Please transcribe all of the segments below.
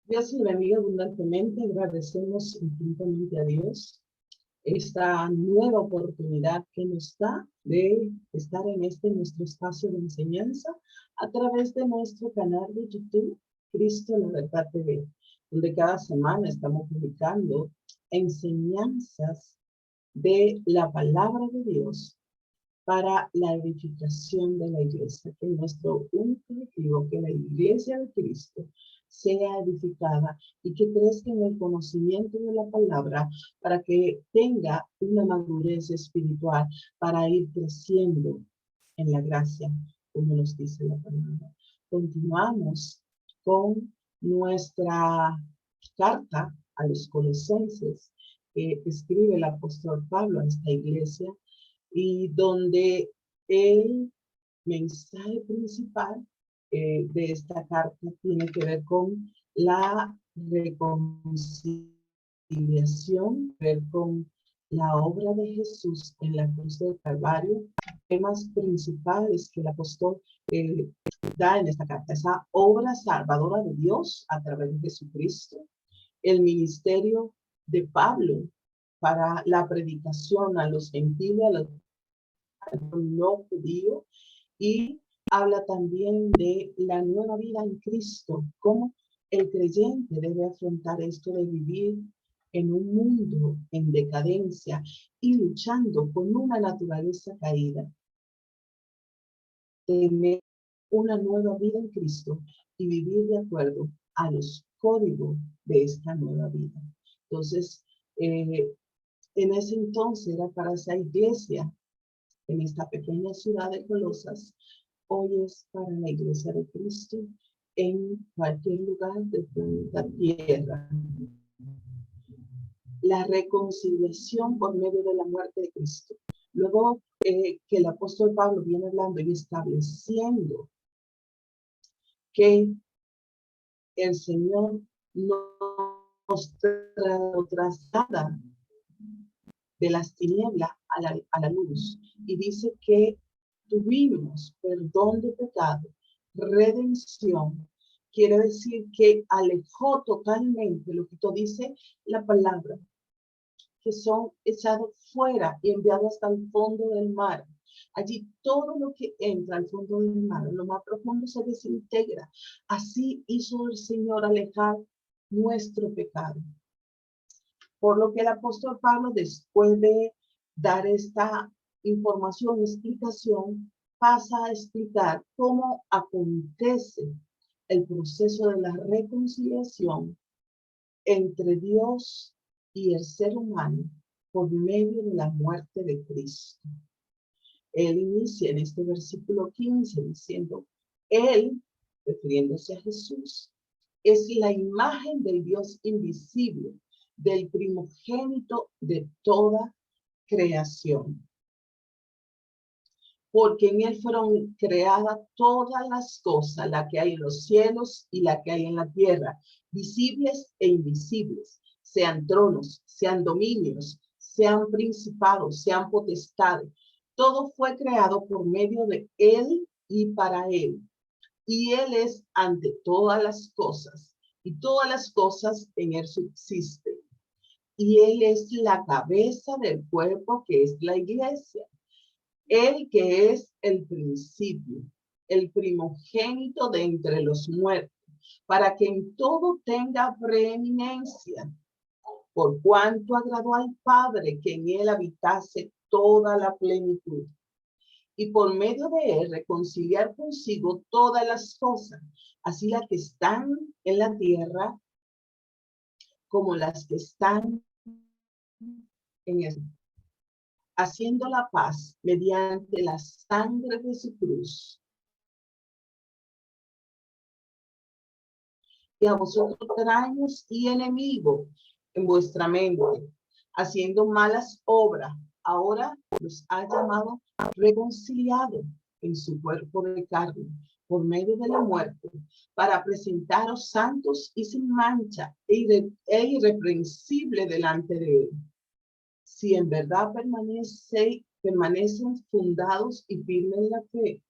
Dios y bendiga abundantemente. Agradecemos infinitamente a Dios esta nueva oportunidad que nos da de estar en nuestro espacio de enseñanza a través de nuestro canal de YouTube, Cristo la Verdad TV, donde cada semana estamos publicando enseñanzas de la palabra de Dios para la edificación de la iglesia, que nuestro único objetivo, que la iglesia de Cristo sea edificada y que crezca en el conocimiento de la palabra para que tenga una madurez espiritual para ir creciendo en la gracia, como nos dice la palabra. Continuamos con nuestra carta a los colosenses que escribe el apóstol Pablo a esta iglesia y donde el mensaje principal de esta carta tiene que ver con la reconciliación, ver con la obra de Jesús en la cruz del Calvario, temas principales que el apóstol da en esta carta, esa obra salvadora de Dios a través de Jesucristo, el ministerio de Pablo para la predicación a los gentiles, a los no judío, y habla también de la nueva vida en Cristo, cómo el creyente debe afrontar esto de vivir en un mundo en decadencia y luchando con una naturaleza caída, tener una nueva vida en Cristo y vivir de acuerdo a los códigos de esta nueva vida. Entonces, en ese entonces era para esa iglesia en esta pequeña ciudad de Colosas, hoy es para la iglesia de Cristo en cualquier lugar del planeta Tierra. La reconciliación por medio de la muerte de Cristo. Luego que el apóstol Pablo viene hablando y estableciendo que el Señor nos traslada de las tinieblas a la luz, y dice que tuvimos perdón de pecado, redención, quiere decir que alejó totalmente lo que dice la palabra, que son echados fuera y enviados hasta el fondo del mar. Allí todo lo que entra al fondo del mar, en lo más profundo, se desintegra. Así hizo el Señor alejar nuestro pecado. Por lo que el apóstol Pablo, después de dar esta información, explicación, pasa a explicar cómo acontece el proceso de la reconciliación entre Dios y el ser humano por medio de la muerte de Cristo. Él inicia en este versículo 15 diciendo, Él, refiriéndose a Jesús, es la imagen del Dios invisible, del primogénito de toda creación. Porque en Él fueron creadas todas las cosas, la que hay en los cielos y la que hay en la tierra, visibles e invisibles, sean tronos, sean dominios, sean principados, sean potestades. Todo fue creado por medio de Él y para Él. Y Él es ante todas las cosas, y todas las cosas en Él subsisten. Y Él es la cabeza del cuerpo, que es la iglesia. Él que es el principio, el primogénito de entre los muertos, para que en todo tenga preeminencia, por cuanto agradó al Padre que en Él habitase toda la plenitud, y por medio de Él reconciliar consigo todas las cosas, así las que están en la tierra como las que están en el, haciendo la paz mediante la sangre de su cruz. Y a vosotros extraños y enemigos en vuestra mente, haciendo malas obras, ahora los ha llamado reconciliado en su cuerpo de carne, por medio de la muerte, para presentaros santos y sin mancha e irreprensible delante de Él. Si en verdad permanecen fundados y firmes en la fe,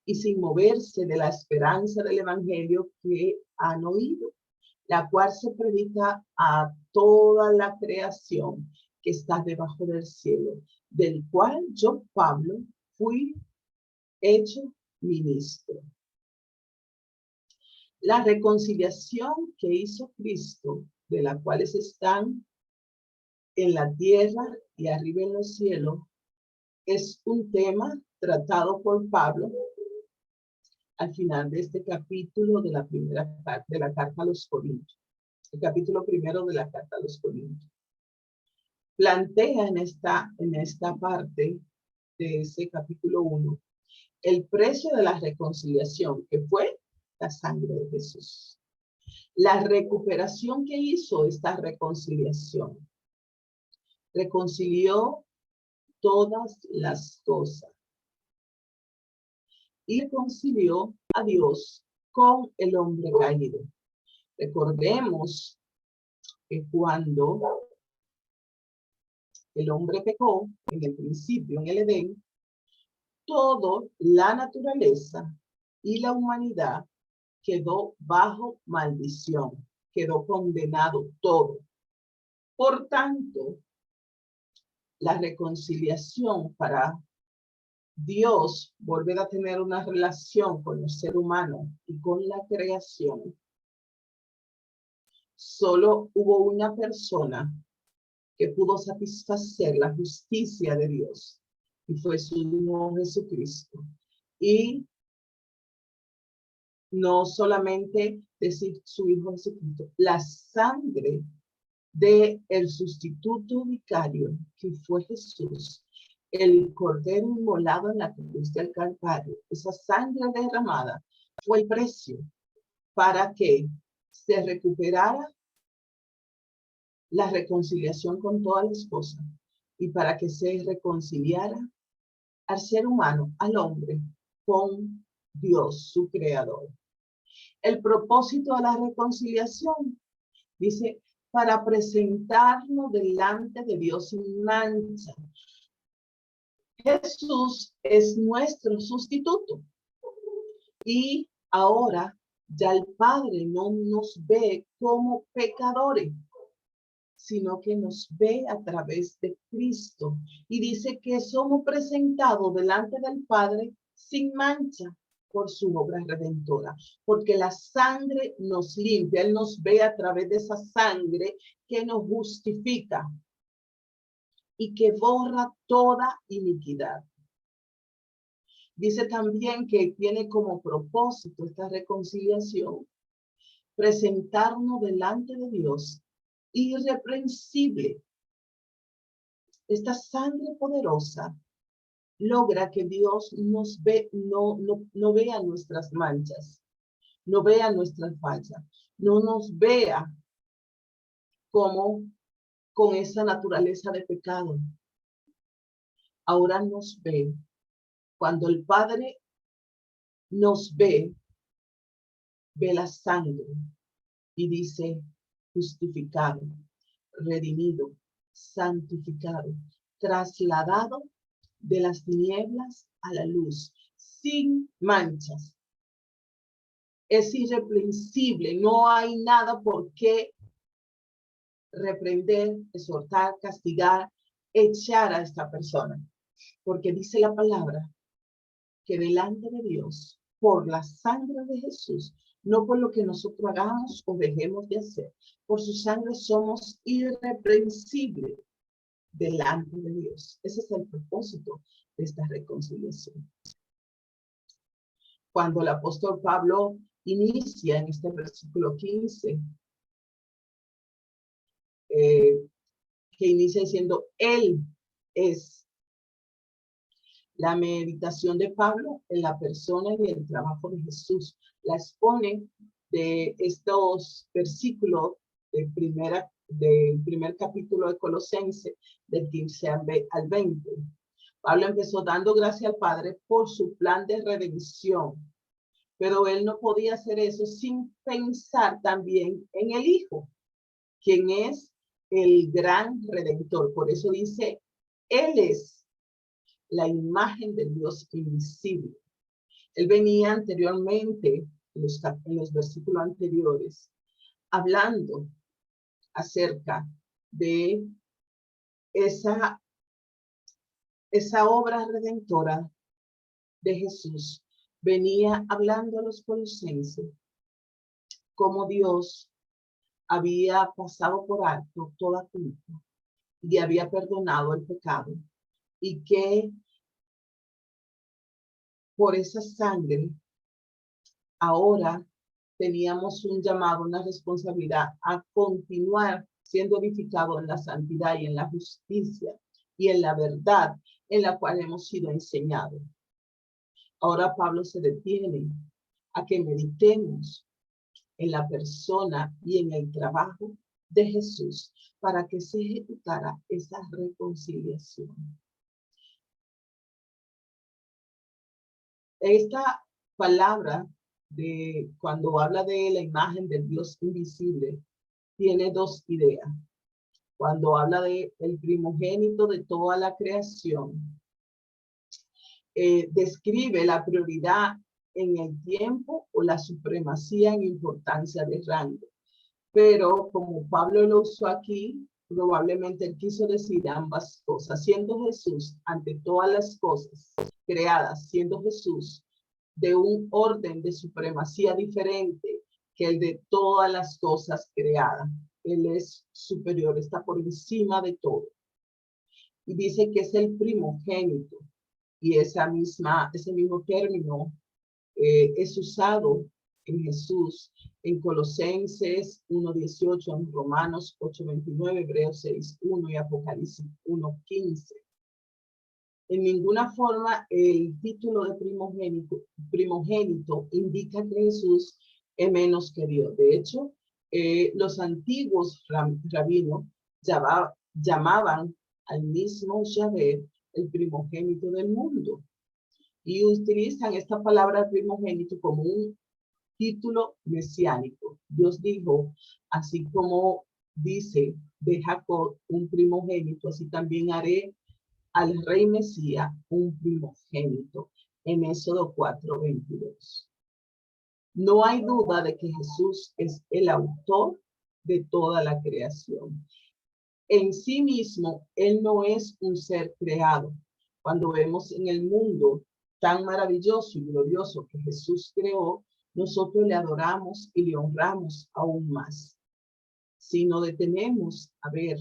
y sin moverse de la esperanza del evangelio que han oído, la cual se predica a toda la creación que está debajo del cielo, del cual yo, Pablo, fui hecho ministro. La reconciliación que hizo Cristo, de la cual están en la tierra y arriba en los cielos, es un tema tratado por Pablo al final de este capítulo de la primera parte de la carta a los Corintios. El capítulo primero de la carta a los Corintios. Plantea en esta parte de ese capítulo 1 el precio de la reconciliación, que fue la sangre de Jesús. La recuperación que hizo esta reconciliación. Reconcilió todas las cosas. Y reconcilió a Dios con el hombre caído. Recordemos que cuando el hombre pecó, en el principio, en el Edén, toda la naturaleza y la humanidad quedó bajo maldición, quedó condenado todo. Por tanto, la reconciliación para Dios volver a tener una relación con el ser humano y con la creación, solo hubo una persona que pudo satisfacer la justicia de Dios, y fue su Hijo Jesucristo. Y no solamente decir su Hijo Jesucristo, la sangre de el sustituto vicario que fue Jesús, el cordero inmolado en la cruz del Calvario, esa sangre derramada fue el precio para que se recuperara la reconciliación con todas las cosas y para que se reconciliara al ser humano, al hombre, con Dios, su creador. El propósito de la reconciliación, dice, para presentarnos delante de Dios sin mancha. Jesús es nuestro sustituto. Y ahora ya el Padre no nos ve como pecadores, sino que nos ve a través de Cristo. Y dice que somos presentados delante del Padre sin mancha por su obra redentora, porque la sangre nos limpia, Él nos ve a través de esa sangre que nos justifica y que borra toda iniquidad. Dice también que tiene como propósito esta reconciliación, presentarnos delante de Dios irreprensible. Esta sangre poderosa logra que Dios nos ve, no vea nuestras manchas, no vea nuestras fallas, no nos vea como con esa naturaleza de pecado. Ahora nos ve. Cuando el Padre nos ve, ve la sangre y dice justificado, redimido, santificado, trasladado de las tinieblas a la luz, sin manchas. Es irreprensible, no hay nada por qué reprender, exhortar, castigar, echar a esta persona. Porque dice la palabra que delante de Dios, por la sangre de Jesús, no por lo que nosotros hagamos o dejemos de hacer, por su sangre somos irreprensibles delante de Dios. Ese es el propósito de esta reconciliación. Cuando el apóstol Pablo inicia en este versículo 15, que inicia diciendo, Él es la meditación de Pablo en la persona y el trabajo de Jesús. La expone de estos versículos del primer capítulo de Colosenses, del 15 al 20. Pablo empezó dando gracias al Padre por su plan de redención, pero él no podía hacer eso sin pensar también en el Hijo, quien es el gran Redentor. Por eso dice, Él es la imagen del Dios invisible. Él venía anteriormente, en los versículos anteriores, hablando acerca de esa obra redentora de Jesús. Venía hablando a los colosenses cómo Dios había pasado por alto toda culpa y había perdonado el pecado, y que por esa sangre ahora teníamos un llamado, una responsabilidad a continuar siendo edificado en la santidad y en la justicia y en la verdad en la cual hemos sido enseñados. Ahora Pablo se detiene a que meditemos en la persona y en el trabajo de Jesús para que se ejecutara esa reconciliación. Esta palabra de cuando habla de la imagen del Dios invisible tiene dos ideas. Cuando habla de el primogénito de toda la creación, describe la prioridad en el tiempo o la supremacía en importancia de rango. Pero como Pablo lo usó aquí, probablemente él quiso decir ambas cosas. Siendo Jesús ante todas las cosas creadas, siendo Jesús de un orden de supremacía diferente que el de todas las cosas creadas. Él es superior, está por encima de todo. Y dice que es el primogénito. Y ese mismo término es usado en Jesús en Colosenses 1:18, en Romanos 8:29, Hebreos 6:1 y Apocalipsis 1:15. En ninguna forma el título de primogénito indica que Jesús es menos que Dios. De hecho, los antiguos rabinos llamaban al mismo Yahvé el primogénito del mundo, y utilizan esta palabra primogénito como un título mesiánico. Dios dijo, así como dice de Jacob un primogénito, así también haré al rey Mesías un primogénito, en Éxodo 4:22. No hay duda de que Jesús es el autor de toda la creación. En sí mismo, Él no es un ser creado. Cuando vemos en el mundo tan maravilloso y glorioso que Jesús creó, nosotros le adoramos y le honramos aún más. Si nos detenemos a ver,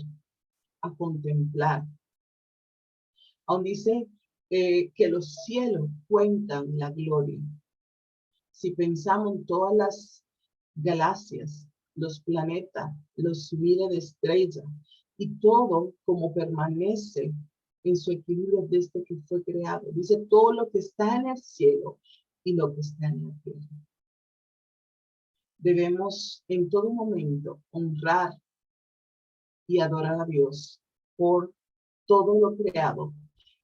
a contemplar, aún dice que los cielos cuentan la gloria. Si pensamos en todas las galaxias, los planetas, los miles de estrellas y todo como permanece en su equilibrio desde que fue creado. Dice todo lo que está en el cielo y lo que está en la tierra. Debemos en todo momento honrar y adorar a Dios por todo lo creado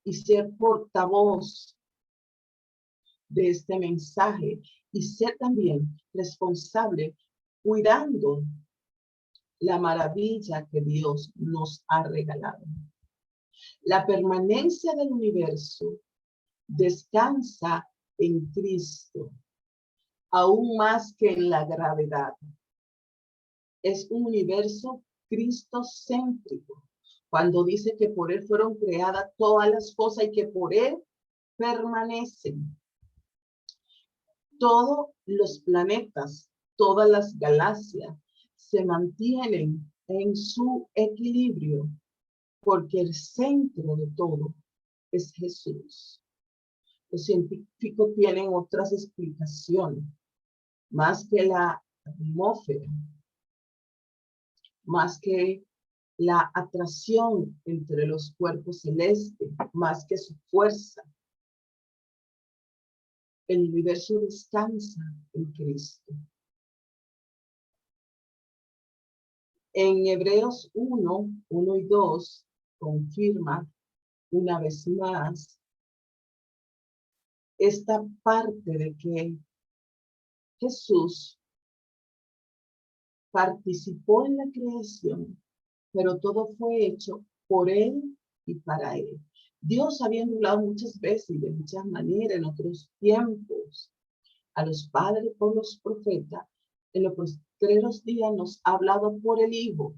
y ser portavoz de este mensaje y ser también responsable cuidando la maravilla que Dios nos ha regalado. La permanencia del universo descansa en Cristo, aún más que en la gravedad. Es un universo cristocéntrico, cuando dice que por Él fueron creadas todas las cosas y que por Él permanecen. Todos los planetas, todas las galaxias se mantienen en su equilibrio porque el centro de todo es Jesús. Los científicos tienen otras explicaciones, más que la atmósfera, más que la atracción entre los cuerpos celestes, más que su fuerza. El universo descansa en Cristo. En Hebreos 1 y 2 confirma una vez más esta parte de que Jesús participó en la creación, pero todo fue hecho por Él y para Él. Dios había hablado muchas veces y de muchas maneras en otros tiempos a los padres por los profetas, en los postreros días nos ha hablado por el Hijo,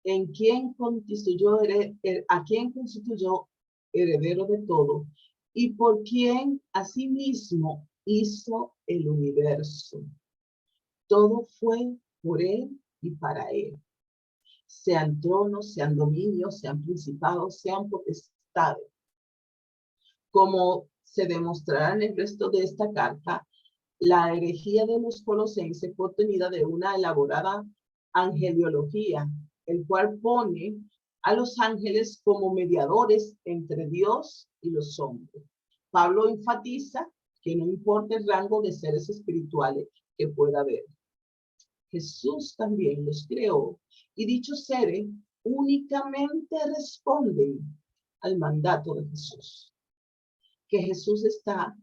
en quien constituyó, a quien constituyó heredero de todo, y por quien asimismo hizo el universo. Todo fue por él y para él. Sean tronos, sean dominios, sean principados, sean potestades. Como se demostrará en el resto de esta carta, la herejía de los colosenses fue obtenida de una elaborada angeliología, el cual pone a los ángeles como mediadores entre Dios y los hombres. Pablo enfatiza que no importa el rango de seres espirituales que pueda haber. Jesús también los creó y dichos seres únicamente responden al mandato de Jesús. Que Jesús está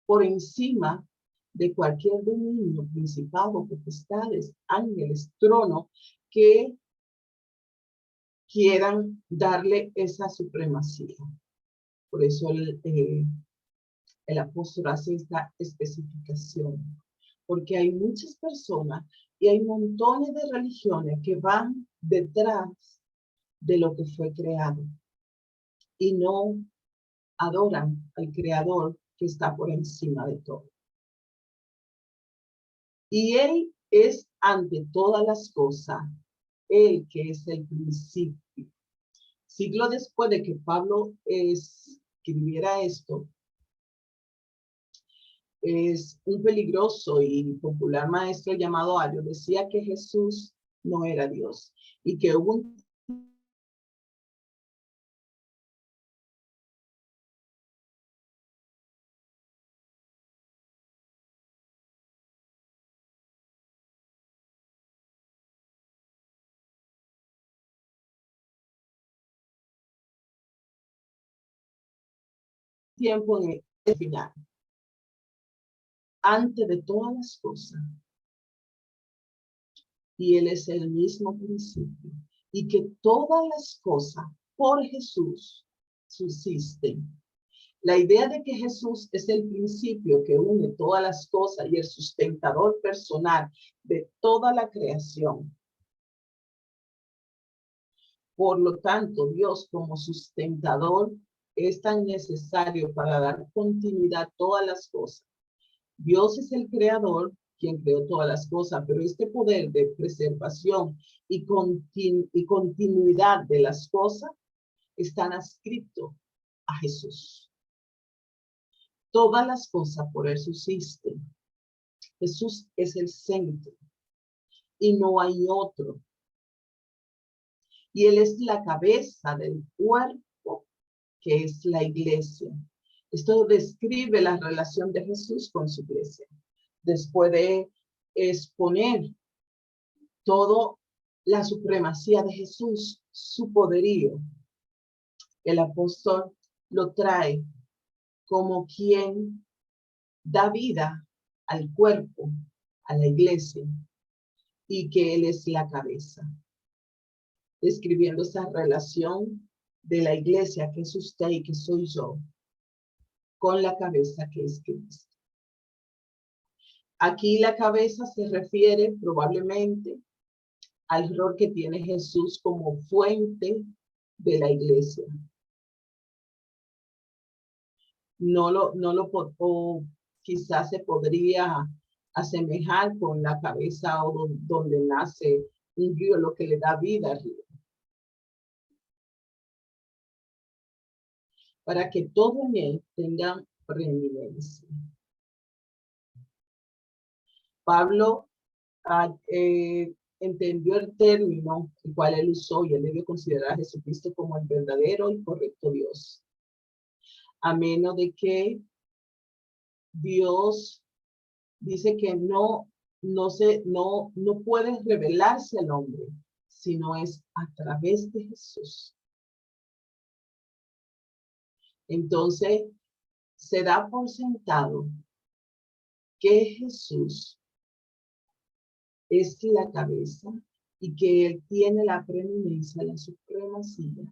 por encima de cualquier dominio, principado, potestades, ángeles, trono, que quieran darle esa supremacía. Por eso el apóstol hace esta especificación, porque hay muchas personas y hay montones de religiones que van detrás de lo que fue creado y no adoran al Creador que está por encima de todo. Y Él es ante todas las cosas, Él que es el principio. Siglo después de que Pablo escribiera esto, es un peligroso y popular maestro llamado Ario decía que Jesús no era Dios y que hubo un tiempo en el final, antes de todas las cosas, y Él es el mismo principio, y que todas las cosas por Jesús subsisten. La idea de que Jesús es el principio que une todas las cosas y el sustentador personal de toda la creación. Por lo tanto, Dios como sustentador es tan necesario para dar continuidad a todas las cosas. Dios es el creador, quien creó todas las cosas, pero este poder de preservación y continuidad de las cosas están adscritos a Jesús. Todas las cosas por Él subsisten. Jesús es el centro y no hay otro. Y Él es la cabeza del cuerpo, que es la iglesia. Esto describe la relación de Jesús con su iglesia. Después de exponer toda la supremacía de Jesús, su poderío, el apóstol lo trae como quien da vida al cuerpo, a la iglesia, y que Él es la cabeza, describiendo esa relación de la iglesia que es usted y que soy yo, con la cabeza que es Cristo. Aquí la cabeza se refiere probablemente al rol que tiene Jesús como fuente de la iglesia. O quizás se podría asemejar con la cabeza o donde nace un río, lo que le da vida al río. Para que todo en él tenga preeminencia. Pablo entendió el término el cual él usó y él debe considerar a Jesucristo como el verdadero y correcto Dios. A menos de que Dios dice que no puede revelarse al hombre, sino es a través de Jesús. Entonces, se da por sentado que Jesús es la cabeza y que Él tiene la preeminencia, la supremacía,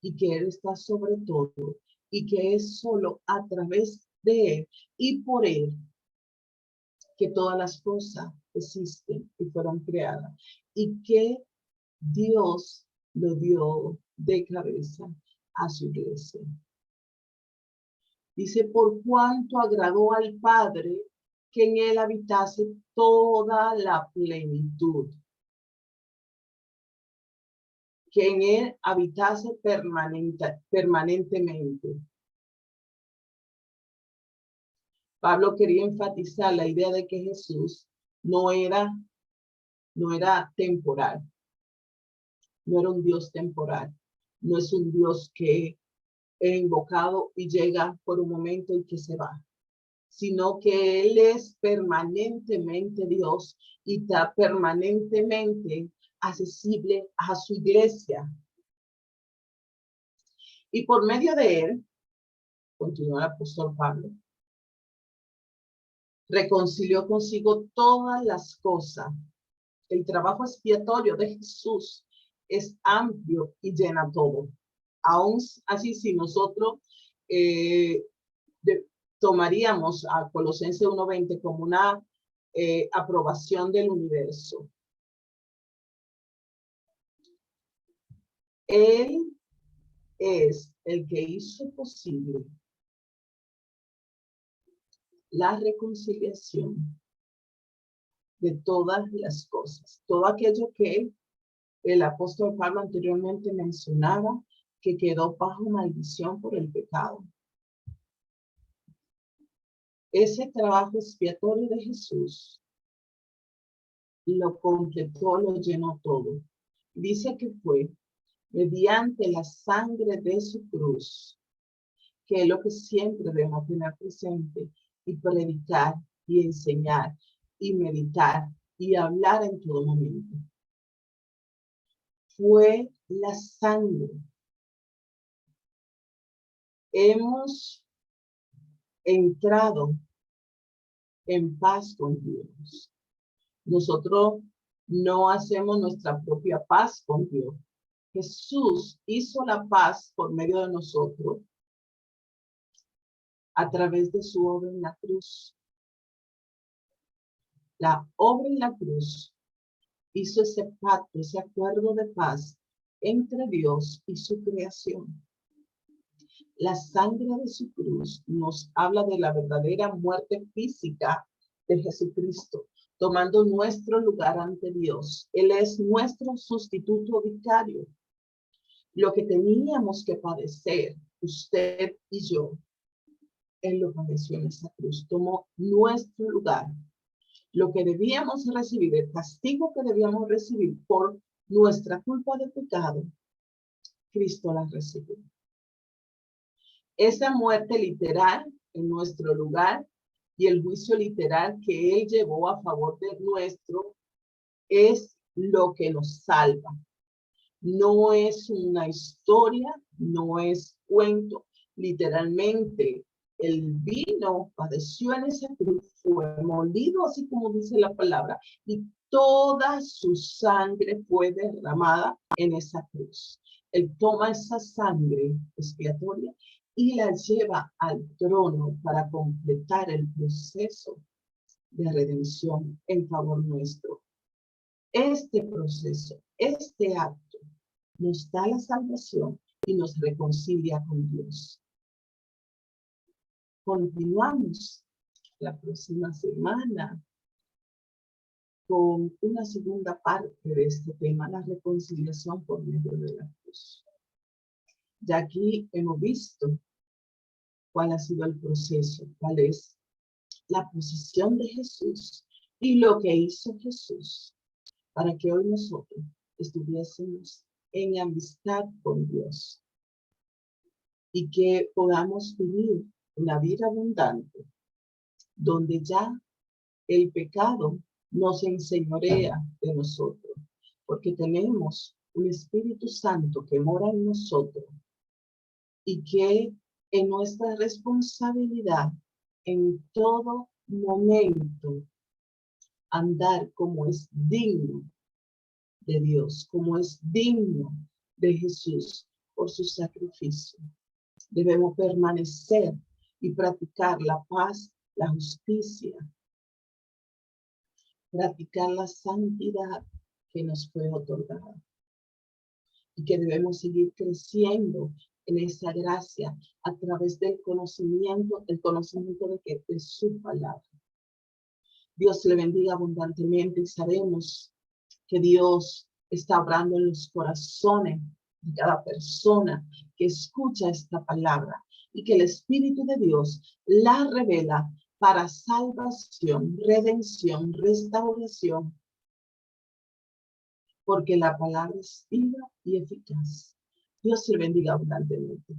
y que Él está sobre todo, y que es solo a través de Él y por Él que todas las cosas existen y fueron creadas, y que Dios lo dio de cabeza a su iglesia. Dice, por cuanto agradó al Padre que en él habitase toda la plenitud. Que en él habitase permanentemente. Pablo quería enfatizar la idea de que Jesús no era temporal, no era un Dios temporal, no es un Dios que es invocado y llega por un momento y que se va, sino que Él es permanentemente Dios y está permanentemente accesible a su iglesia. Y por medio de Él, continúa el apóstol Pablo, reconcilió consigo todas las cosas. El trabajo expiatorio de Jesús es amplio y llena todo. Aún así, si nosotros tomaríamos a Colosenses 1:20 como una aprobación del universo, Él es el que hizo posible la reconciliación de todas las cosas. Todo aquello que el apóstol Pablo anteriormente mencionaba, que quedó bajo maldición por el pecado. Ese trabajo expiatorio de Jesús lo completó, lo llenó todo. Dice que fue mediante la sangre de su cruz, que es lo que siempre debemos tener presente y predicar y enseñar y meditar y hablar en todo momento. Fue la sangre. Hemos entrado en paz con Dios. Nosotros no hacemos nuestra propia paz con Dios. Jesús hizo la paz por medio de nosotros a través de su obra en la cruz. La obra en la cruz hizo ese pacto, ese acuerdo de paz entre Dios y su creación. La sangre de su cruz nos habla de la verdadera muerte física de Jesucristo, tomando nuestro lugar ante Dios. Él es nuestro sustituto vicario. Lo que teníamos que padecer, usted y yo, Él lo padeció en esa cruz, tomó nuestro lugar. Lo que debíamos recibir, el castigo que debíamos recibir por nuestra culpa de pecado, Cristo la recibió. Esa muerte literal en nuestro lugar y el juicio literal que Él llevó a favor de nuestro es lo que nos salva. No es una historia, no es cuento. Literalmente, el vino padeció en esa cruz, fue molido, así como dice la palabra, y toda su sangre fue derramada en esa cruz. Él toma esa sangre expiatoria y la lleva al trono para completar el proceso de redención en favor nuestro. Este proceso, este acto, nos da la salvación y nos reconcilia con Dios. Continuamos la próxima semana con una segunda parte de este tema, la reconciliación por medio de la cruz. Ya aquí hemos visto cuál ha sido el proceso, cuál es la posición de Jesús y lo que hizo Jesús para que hoy nosotros estuviésemos en amistad con Dios y que podamos vivir una vida abundante donde ya el pecado no se enseñorea de nosotros, porque tenemos un Espíritu Santo que mora en nosotros y que es nuestra responsabilidad en todo momento andar como es digno de Dios, como es digno de Jesús por su sacrificio. Debemos permanecer y practicar la paz, la justicia, practicar la santidad que nos fue otorgada y que debemos seguir creciendo en esa gracia a través del conocimiento de su palabra. Dios le bendiga abundantemente y sabemos que Dios está obrando en los corazones de cada persona que escucha esta palabra y que el Espíritu de Dios la revela para salvación, redención, restauración, porque la palabra es viva y eficaz. Dios le bendiga abundantemente.